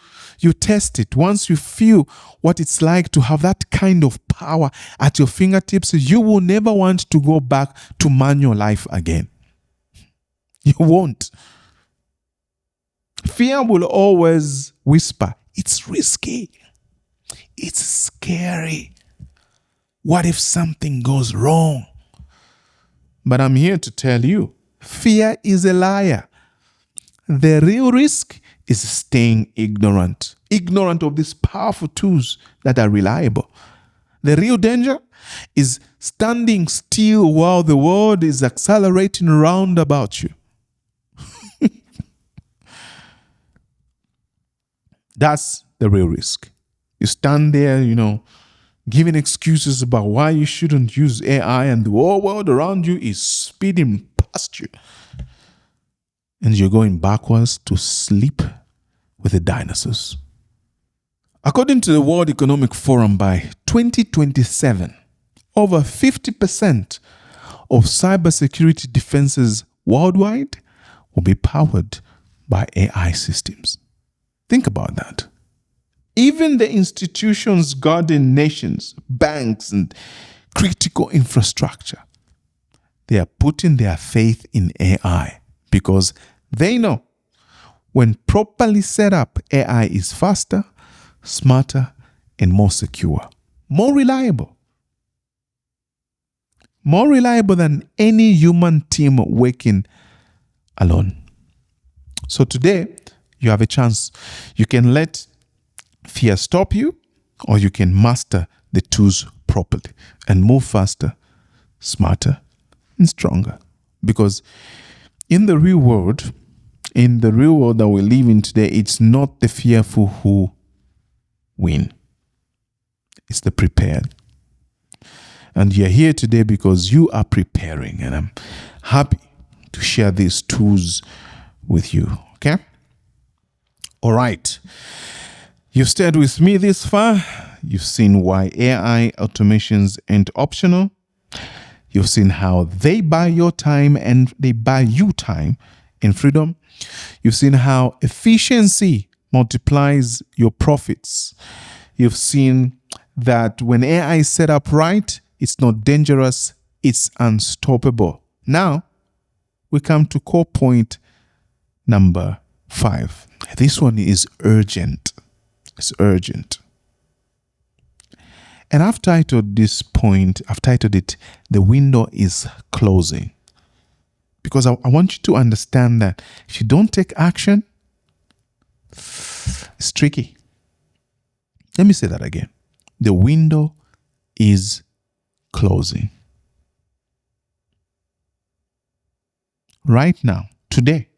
test it, once you feel what it's like to have that kind of power at your fingertips, you will never want to go back to manual life again. You won't. Fear will always whisper, it's risky. It's scary. What if something goes wrong? But I'm here to tell you, fear is a liar. The real risk is staying ignorant of these powerful tools that are reliable. The real danger is standing still while the world is accelerating round about you. That's the real risk. You stand there, giving excuses about why you shouldn't use AI, and the whole world around you is speeding past you. And you're going backwards to sleep with the dinosaurs. According to the World Economic Forum, by 2027, over 50% of cybersecurity defenses worldwide will be powered by AI systems. Think about that. Even the institutions guarding nations, banks, and critical infrastructure, they are putting their faith in AI because they know when properly set up, AI is faster, smarter, and more secure, more reliable. More reliable than any human team working alone. So today, you have a chance. You can let fear stop you, or you can master the tools properly and move faster, smarter, and stronger. Because in the real world that we live in today, it's not the fearful who win. It's the prepared. And you're here today because you are preparing, and I'm happy to share these tools with you. Okay? All right. You've stayed with me this far. You've seen why AI automations ain't optional. You've seen how they buy your time and they buy you time and freedom. You've seen how efficiency multiplies your profits. You've seen that when AI is set up right, it's not dangerous, it's unstoppable. Now, we come to core point number 5. This one is urgent. It's urgent. And I've titled this point, The Window is Closing. Because I want you to understand that if you don't take action, it's tricky. Let me say that again. The window is closing. Right now, today,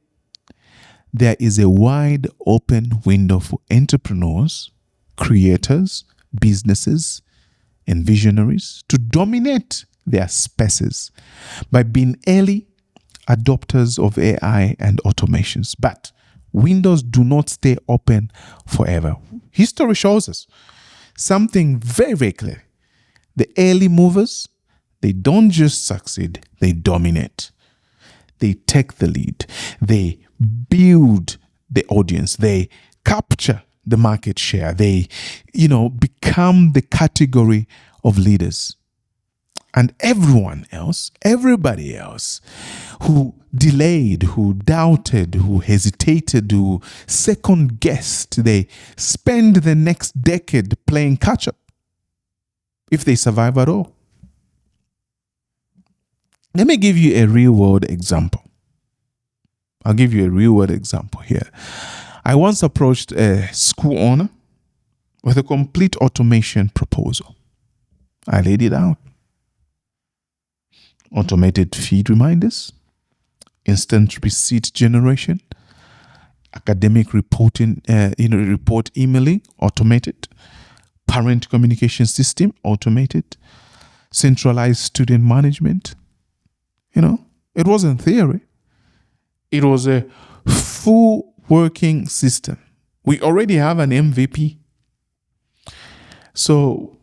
there is a wide open window for entrepreneurs, creators, businesses, and visionaries to dominate their spaces by being early adopters of AI and automations. But windows do not stay open forever. History shows us something very, very clear. The early movers, they don't just succeed, they dominate. They take the lead. They build the audience. They capture the market share. They, become the category of leaders. And everybody else who delayed, who doubted, who hesitated, who second guessed, they spend the next decade playing catch up, if they survive at all. Let me give you a real world example. I'll give you a real world example here. I once approached a school owner with a complete automation proposal. I laid it out. Automated feed reminders, instant receipt generation, academic reporting, report emailing, automated, parent communication system, automated, centralized student management. It wasn't theory. It was a full working system. We already have an MVP. So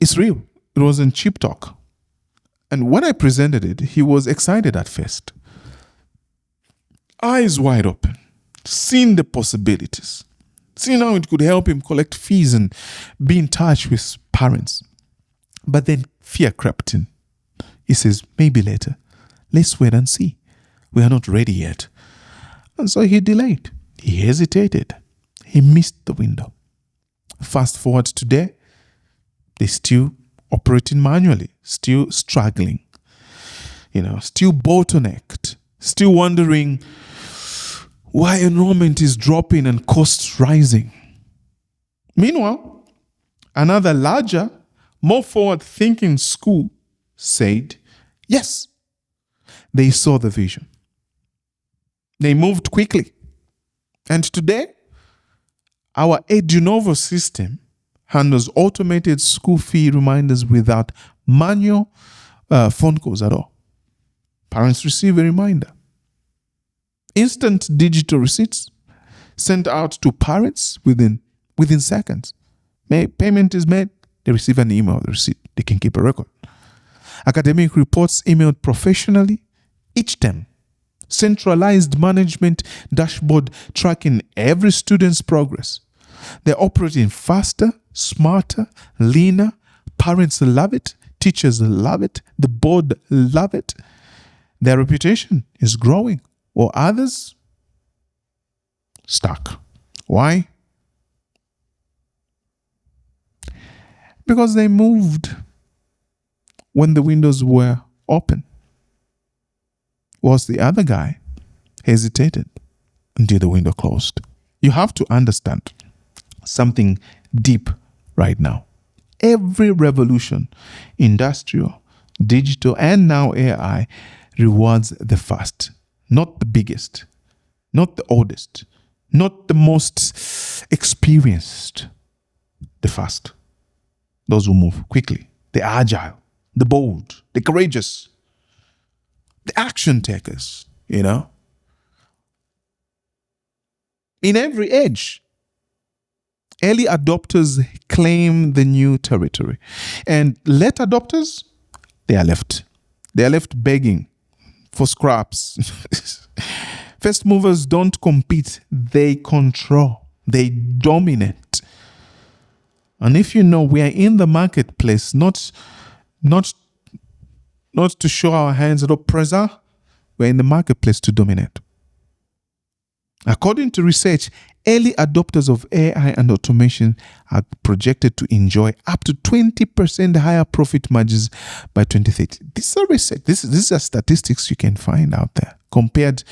it's real. It wasn't cheap talk. And when I presented it, he was excited at first. Eyes wide open, seeing the possibilities, seeing how it could help him collect fees and be in touch with parents. But then fear crept in. He says, maybe later. Let's wait and see. We are not ready yet. And so he delayed. He hesitated. He missed the window. Fast forward to today, they're still operating manually, still struggling, still bottlenecked, still wondering why enrollment is dropping and costs rising. Meanwhile, another larger, more forward-thinking school said, yes, they saw the vision. They moved quickly. And today, our EduNovo system handles automated school fee reminders without manual phone calls at all. Parents receive a reminder. Instant digital receipts sent out to parents within seconds. Payment is made, they receive an email of the receipt. They can keep a record. Academic reports emailed professionally each term. Centralized management dashboard tracking every student's progress. They're operating faster, smarter, leaner. Parents love it. Teachers love it. The board love it. Their reputation is growing, or others stuck. Why? Because they moved when the windows were open. Whilst the other guy hesitated. until the window closed. You have to understand something deep right now. Every revolution, industrial, digital, and now AI, rewards the fast, not the biggest, not the oldest, not the most experienced. The fast. Those who move quickly, the agile, the bold, the courageous, the action takers, In every age, early adopters claim the new territory. And late adopters, they are left. They are left begging for scraps. First movers don't compete, they control, they dominate. And if you know, we are in the marketplace, not to show our hands at oppressor, we're in the marketplace to dominate. According to research, early adopters of AI and automation are projected to enjoy up to 20% higher profit margins by 2030. This is research. These are statistics you can find out there. Compared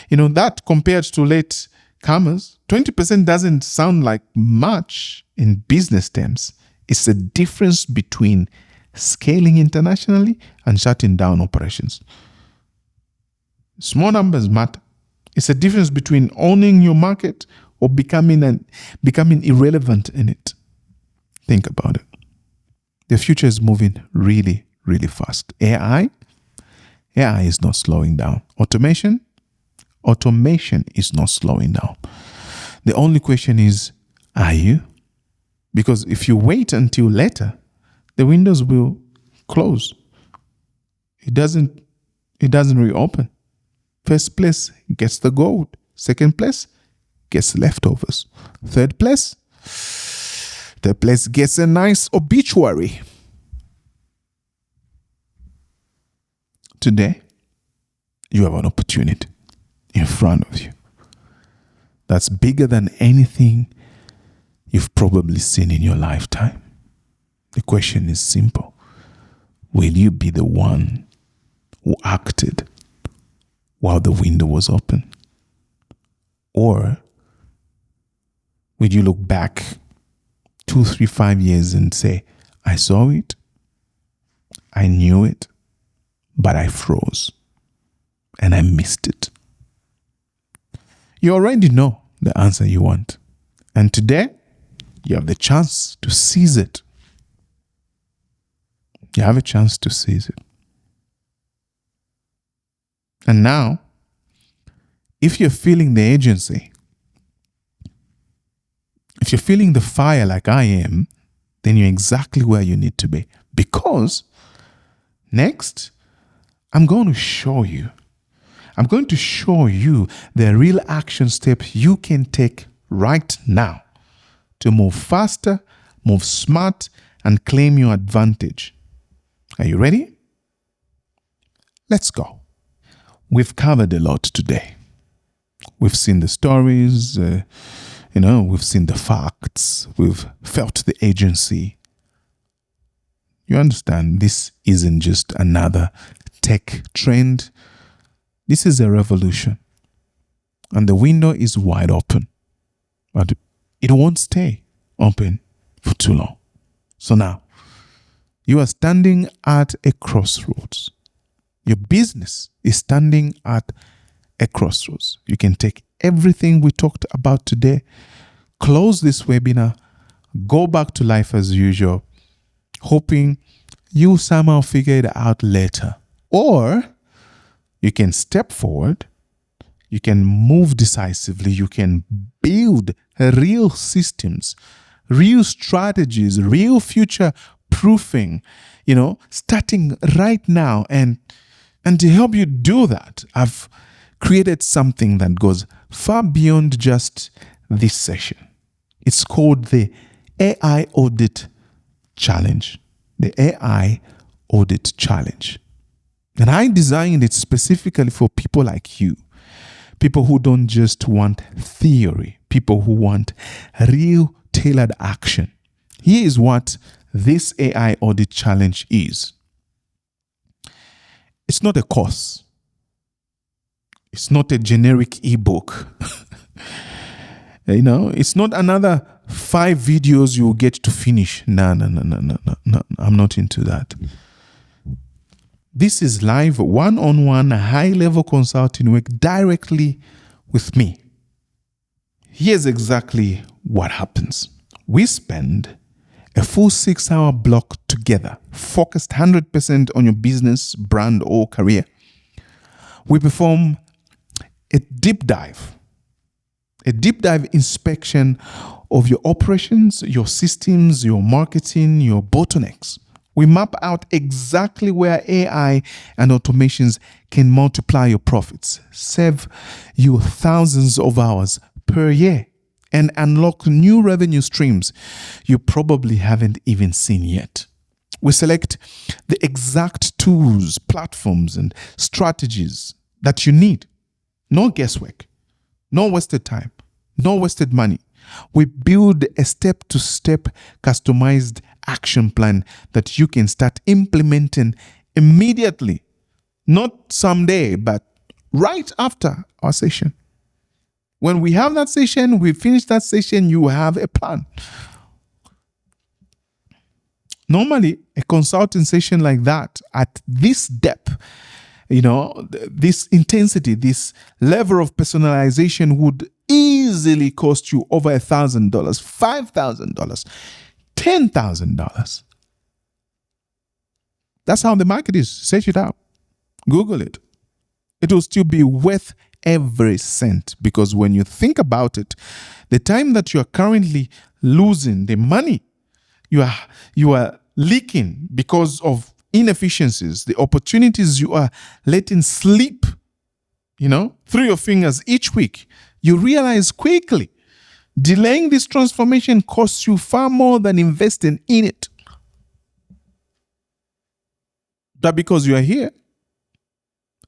to late comers, 20% doesn't sound like much in business terms. It's the difference between scaling internationally and shutting down operations. Small numbers matter. It's a difference between owning your market or becoming irrelevant in it. Think about it. The future is moving really, really fast. AI is not slowing down. Automation is not slowing down. The only question is, are you? Because if you wait until later, the windows will close. It doesn't reopen. First place gets the gold. Second place gets leftovers. Third place gets a nice obituary. Today, you have an opportunity in front of you that's bigger than anything you've probably seen in your lifetime. The question is simple. Will you be the one who acted while the window was open? Or will you look back 2, 3, 5 years and say, I saw it, I knew it, but I froze and I missed it? You already know the answer you want. And today, you have the chance to seize it. You have a chance to seize it. And now, if you're feeling the agency, if you're feeling the fire like I am, then you're exactly where you need to be. Because next, I'm going to show you the real action steps you can take right now to move faster, move smart, and claim your advantage. Are you ready? Let's go. We've covered a lot today. We've seen the stories, we've seen the facts, we've felt the agency. You understand, this isn't just another tech trend. This is a revolution. And the window is wide open. But it won't stay open for too long. So now, you are standing at a crossroads. Your business is standing at a crossroads. You can take everything we talked about today, close this webinar, go back to life as usual, hoping you somehow figure it out later. Or you can step forward, you can move decisively, you can build real systems, real strategies, real future proofing, starting right now. And to help you do that, I've created something that goes far beyond just this session. It's called the AI Audit Challenge. The AI Audit Challenge. And I designed it specifically for people like you. People who don't just want theory. People who want real tailored action. Here is what this AI Audit Challenge is. It's not a course. It's not a generic ebook. It's not another 5 videos you will get to finish. No. I'm not into that. This is live, one-on-one, high-level consulting work directly with me. Here's exactly what happens. We spend a full 6-hour block together, focused 100% on your business, brand, or career. We perform a deep dive inspection of your operations, your systems, your marketing, your bottlenecks. We map out exactly where AI and automations can multiply your profits, save you thousands of hours per year, and unlock new revenue streams you probably haven't even seen yet. We select the exact tools, platforms, and strategies that you need. No guesswork, no wasted time, no wasted money. We build a step-to-step customized action plan that you can start implementing immediately. Not someday, but right after our session. When we have that session, we finish that session, you have a plan. Normally, a consulting session like that at this depth, this intensity, this level of personalization would easily cost you over $1,000, $5,000, $10,000. That's how the market is. Search it out. Google it. It will still be worth every cent, because when you think about it, the time that you are currently losing, the money you are leaking because of inefficiencies, the opportunities you are letting slip, through your fingers each week, you realize quickly delaying this transformation costs you far more than investing in it. That because you are here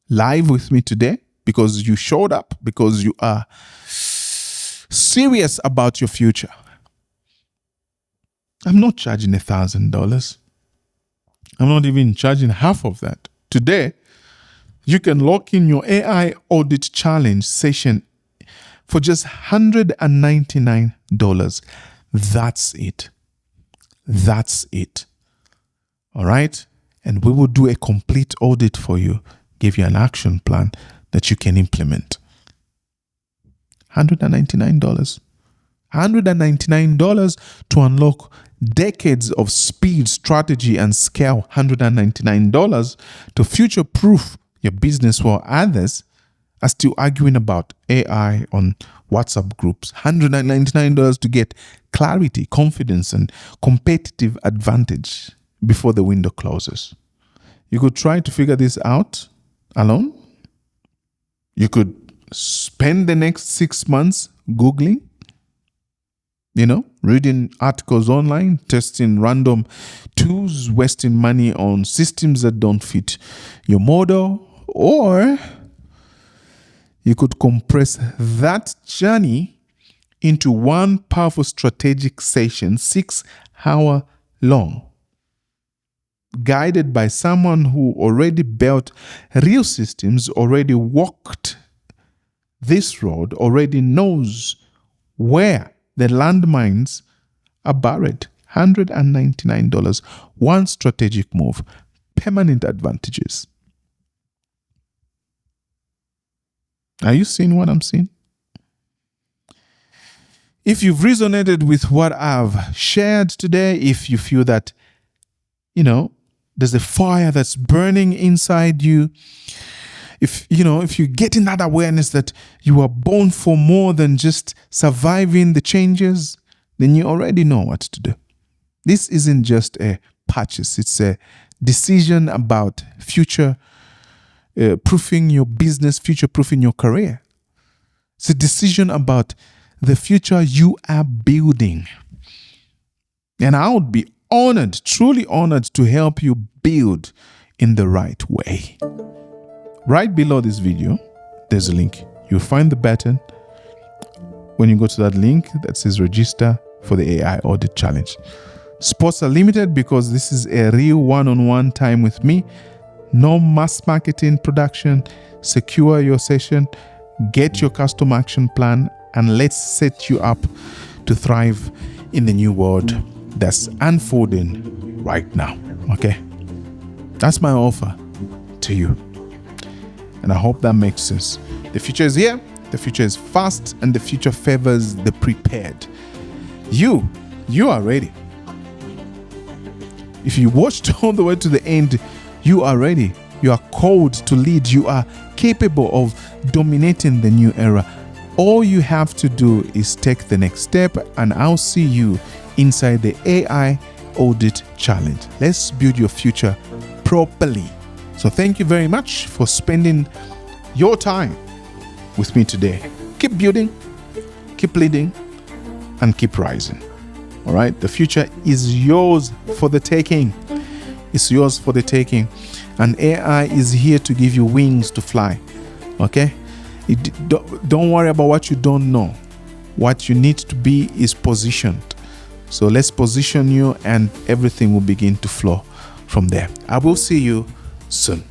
live with me today, because you showed up, because you are serious about your future. I'm not charging $1,000. I'm not even charging half of that. Today, you can lock in your AI audit challenge session for just $199. That's it. That's it. All right? And we will do a complete audit for you, give you an action plan that you can implement. $199. $199 to unlock decades of speed, strategy, and scale. $199 to future-proof your business while others are still arguing about AI on WhatsApp groups. $199 to get clarity, confidence, and competitive advantage before the window closes. You could try to figure this out alone. You could spend the next 6 months Googling, reading articles online, testing random tools, wasting money on systems that don't fit your model. Or you could compress that journey into one powerful strategic session, 6 hours long, guided by someone who already built real systems, already walked this road, already knows where the landmines are buried. $199. One strategic move. Permanent advantages. Are you seeing what I'm seeing? If you've resonated with what I've shared today, if you feel that, there's a fire that's burning inside you, if you're getting that awareness that you are born for more than just surviving the changes, then you already know what to do. This isn't just a purchase. It's a decision about future proofing your business, future proofing your career. It's a decision about the future you are building. And I would be honored, truly honored, to help you build in the right way. Right below this video, there's a link. You'll find the button. When you go to that link that says register for the AI Audit Challenge. Spots are limited because this is a real one-on-one time with me. No mass marketing production. Secure your session. Get your custom action plan and let's set you up to thrive in the new world that's unfolding right now. Okay? That's my offer to you. And I hope that makes sense. The future is here, the future is fast, and the future favors the prepared. You are ready. If you watched all the way to the end, you are ready. You are called to lead. You are capable of dominating the new era. All you have to do is take the next step, and I'll see you inside the AI Audit Challenge. Let's build your future properly. So thank you very much for spending your time with me today. Keep building, keep leading, and keep rising. All right? The future is yours for the taking. It's yours for the taking. And AI is here to give you wings to fly. Okay? Don't worry about what you don't know. What you need to be is positioned. So let's position you, and everything will begin to flow from there. I will see you soon.